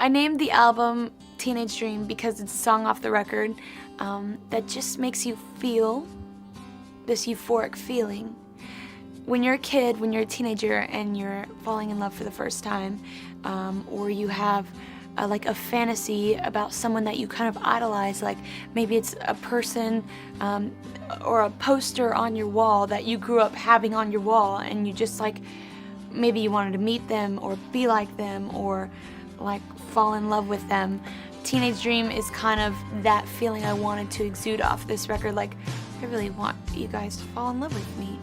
I named the album Teenage Dream because it's a song off the record that just makes you feel this euphoric feeling. When you're a kid, when you're a teenager and you're falling in love for the first time, or you have like a fantasy about someone that you kind of idolize, like maybe it's a person or a poster on your wall that you grew up having on your wall, and you just like, maybe you wanted to meet them or be like them or like fall in love with them. Teenage Dream is kind of that feeling I wanted to exude off this record. Like, I really want you guys to fall in love with me.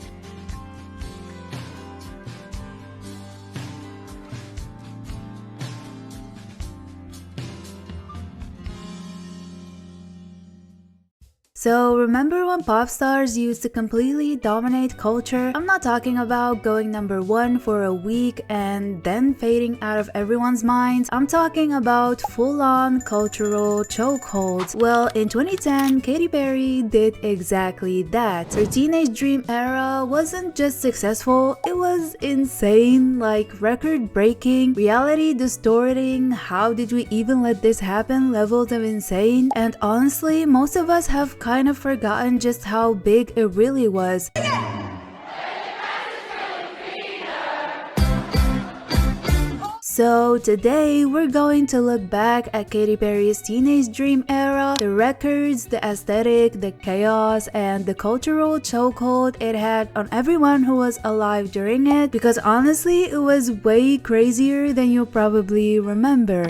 So remember when pop stars used to completely dominate culture? I'm not talking about going #1 for a week and then fading out of everyone's minds. I'm talking about full-on cultural chokeholds. Well, in 2010, Katy Perry did exactly that. Her Teenage Dream era wasn't just successful, it was insane, like record-breaking, reality-distorting, how did we even let this happen levels of insane. And honestly, most of us have kind of forgotten just how big it really was. So today we're going to look back at Katy Perry's Teenage Dream era, the records, the aesthetic, the chaos, and the cultural chokehold it had on everyone who was alive during it, because honestly it was way crazier than you probably remember.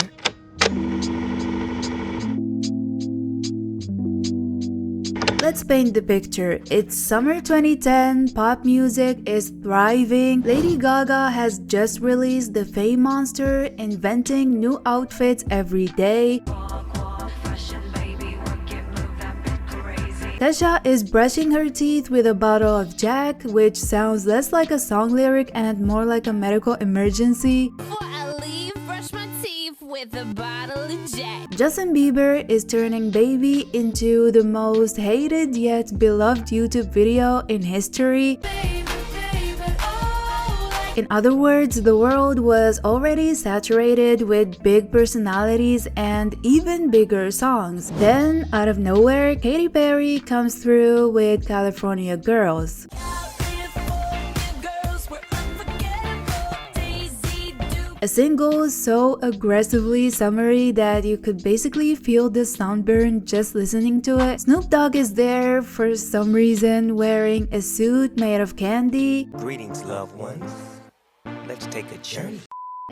Let's paint the picture. It's summer 2010, pop music is thriving. Lady Gaga has just released the Fame Monster, inventing new outfits every day. Kesha is brushing her teeth with a bottle of Jack, which sounds less like a song lyric and more like a medical emergency. With a bottle of Jack. Justin Bieber is turning Baby into the most hated yet beloved YouTube video in history. In other words, the world was already saturated with big personalities and even bigger songs. Then, out of nowhere, Katy Perry comes through with California Girls. A single so aggressively summery that you could basically feel the sunburn just listening to it. Snoop Dogg is there for some reason wearing a suit made of candy. Greetings, loved ones. Let's take a journey.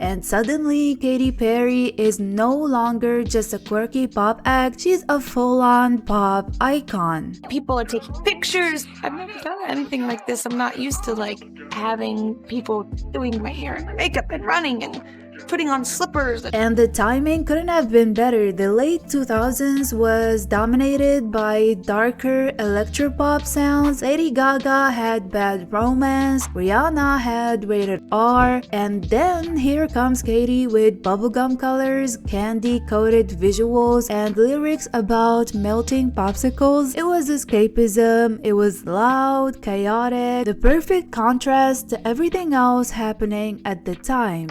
And suddenly, Katy Perry is no longer just a quirky pop act, she's a full-on pop icon. People are taking pictures. I've never done anything like this. I'm not used to like having people doing my hair and my makeup and running and putting on slippers. And the timing couldn't have been better. The late 2000s was dominated by darker electropop sounds. Lady Gaga had Bad Romance, Rihanna had Rated R, and then here comes Katy with bubblegum colors, candy-coated visuals, and lyrics about melting popsicles. It was escapism, it was loud, chaotic, the perfect contrast to everything else happening at the time.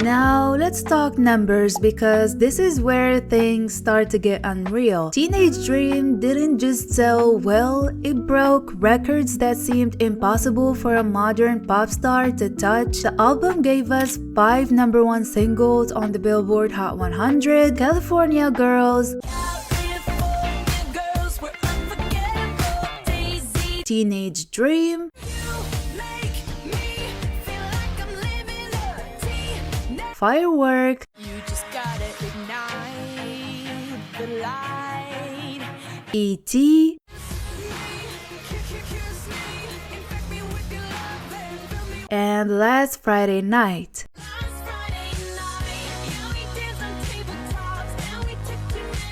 Now let's talk numbers, because this is where things start to get unreal. Teenage Dream didn't just sell well, it broke records that seemed impossible for a modern pop star to touch. The album gave us 5 #1 singles on the Billboard Hot 100, California Girls, Teenage Dream, Firework, E.T., and Last Friday Night.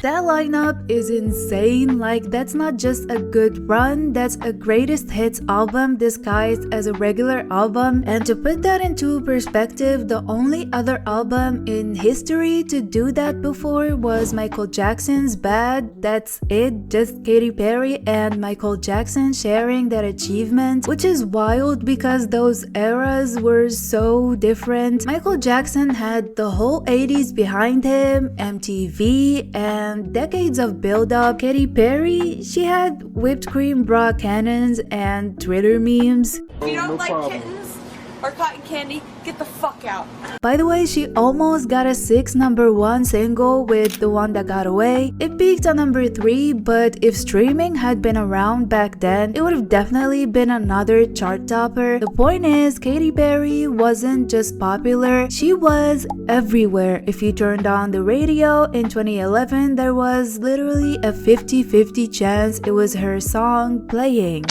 That lineup is insane. Like, that's not just a good run, that's a greatest hits album disguised as a regular album. And to put that into perspective, the only other album in history to do that before was Michael Jackson's Bad. That's it, just Katy Perry and Michael Jackson sharing that achievement, which is wild because those eras were so different. Michael Jackson had the whole 80s behind him, MTV, and decades of build-up. Katy Perry, she had whipped cream bra cannons and Twitter memes. If you don't like kittens or cotton candy, get the fuck out. By the way, she almost got a 6 #1 single with The One That Got Away. It peaked on #3, but if streaming had been around back then, it would have definitely been another chart topper. The point is, Katy Perry wasn't just popular, she was everywhere. If you turned on the radio in 2011, there was literally a 50-50 chance it was her song playing.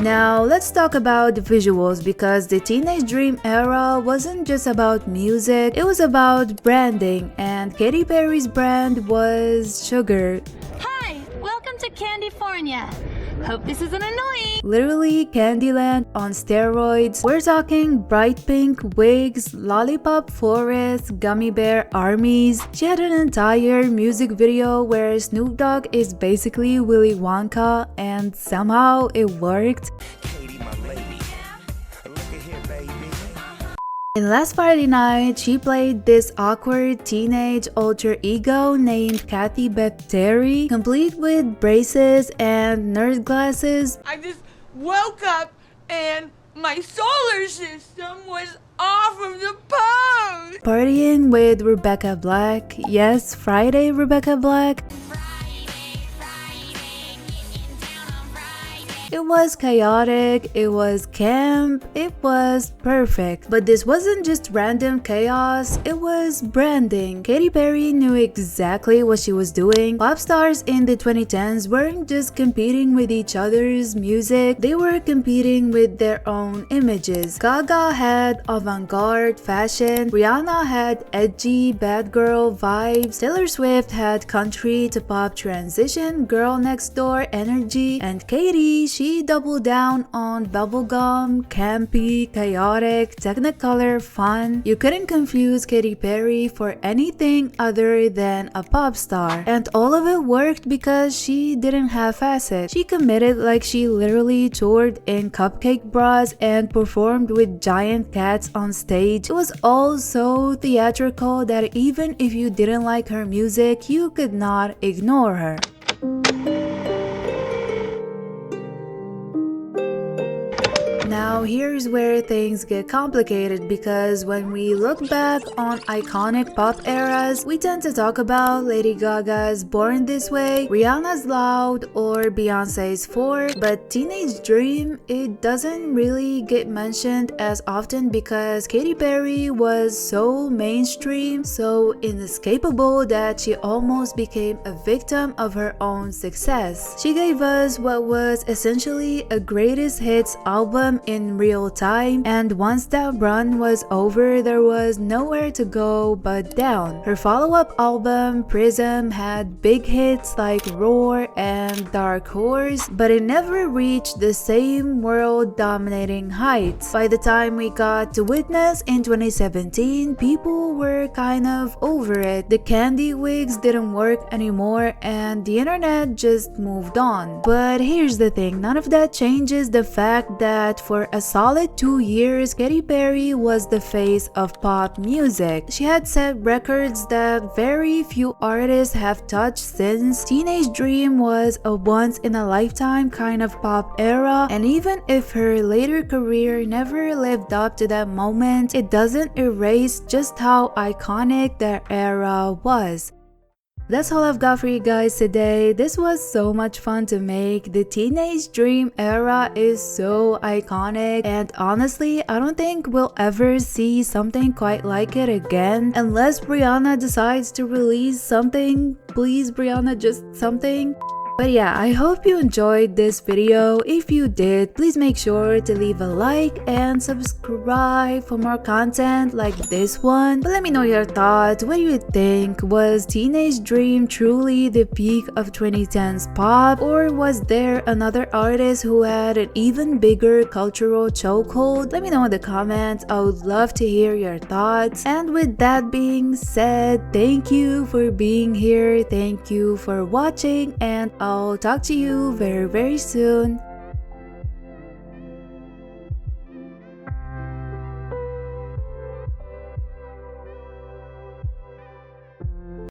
Now, let's talk about the visuals, because the Teenage Dream era wasn't just about music, it was about branding, and Katy Perry's brand was sugar. Hi, welcome to California. Hope this isn't annoying. Literally Candyland on steroids. We're talking bright pink wigs, lollipop forests, gummy bear armies. She had an entire music video where Snoop Dogg is basically Willy Wonka, and somehow it worked. Katy, my lady. Look at here, baby. And last Friday night, she played this awkward teenage alter ego named Kathy Beth Terry, complete with braces and nerd glasses. I just woke up and my solar system was off of the pose. Partying with Rebecca Black. Yes, Friday Rebecca Black. It was chaotic, it was camp, it was perfect. But this wasn't just random chaos, it was branding. Katy Perry knew exactly what she was doing. Pop stars in the 2010s weren't just competing with each other's music, they were competing with their own images. Gaga had avant-garde fashion, Rihanna had edgy bad girl vibes, Taylor Swift had country to pop transition girl next door energy, and Katy, she doubled down on bubblegum, campy, chaotic, technicolor fun. You couldn't confuse Katy Perry for anything other than a pop star. And all of it worked because she didn't half-ass it. She committed, like she literally toured in cupcake bras and performed with giant cats on stage. It was all so theatrical that even if you didn't like her music, you could not ignore her. Now here's where things get complicated, because when we look back on iconic pop eras, we tend to talk about Lady Gaga's Born This Way, Rihanna's Loud, or Beyonce's 4, but Teenage Dream, it doesn't really get mentioned as often because Katy Perry was so mainstream, so inescapable that she almost became a victim of her own success. She gave us what was essentially a greatest hits album in real time, and once that run was over, there was nowhere to go but down. Her follow-up album Prism had big hits like Roar and Dark Horse, but it never reached the same world-dominating heights. By the time we got to Witness in 2017, people were kind of over it. The candy wigs didn't work anymore and the internet just moved on. But here's the thing, none of that changes the fact that for a solid 2 years, Katy Perry was the face of pop music. She had set records that very few artists have touched since. Teenage Dream was a once-in-a-lifetime kind of pop era, and even if her later career never lived up to that moment, it doesn't erase just how iconic that era was. That's all I've got for you guys today. This was so much fun to make. The Teenage Dream era is so iconic, and honestly, I don't think we'll ever see something quite like it again unless Rihanna decides to release something. Please, Rihanna, just something. But yeah, I hope you enjoyed this video. If you did, please make sure to leave a like and subscribe for more content like this one. But let me know your thoughts. What do you think? Was Teenage Dream truly the peak of 2010s pop, or was there another artist who had an even bigger cultural chokehold? Let me know in the comments. I would love to hear your thoughts. And with that being said, thank you for being here, thank you for watching, and I'll talk to you very soon.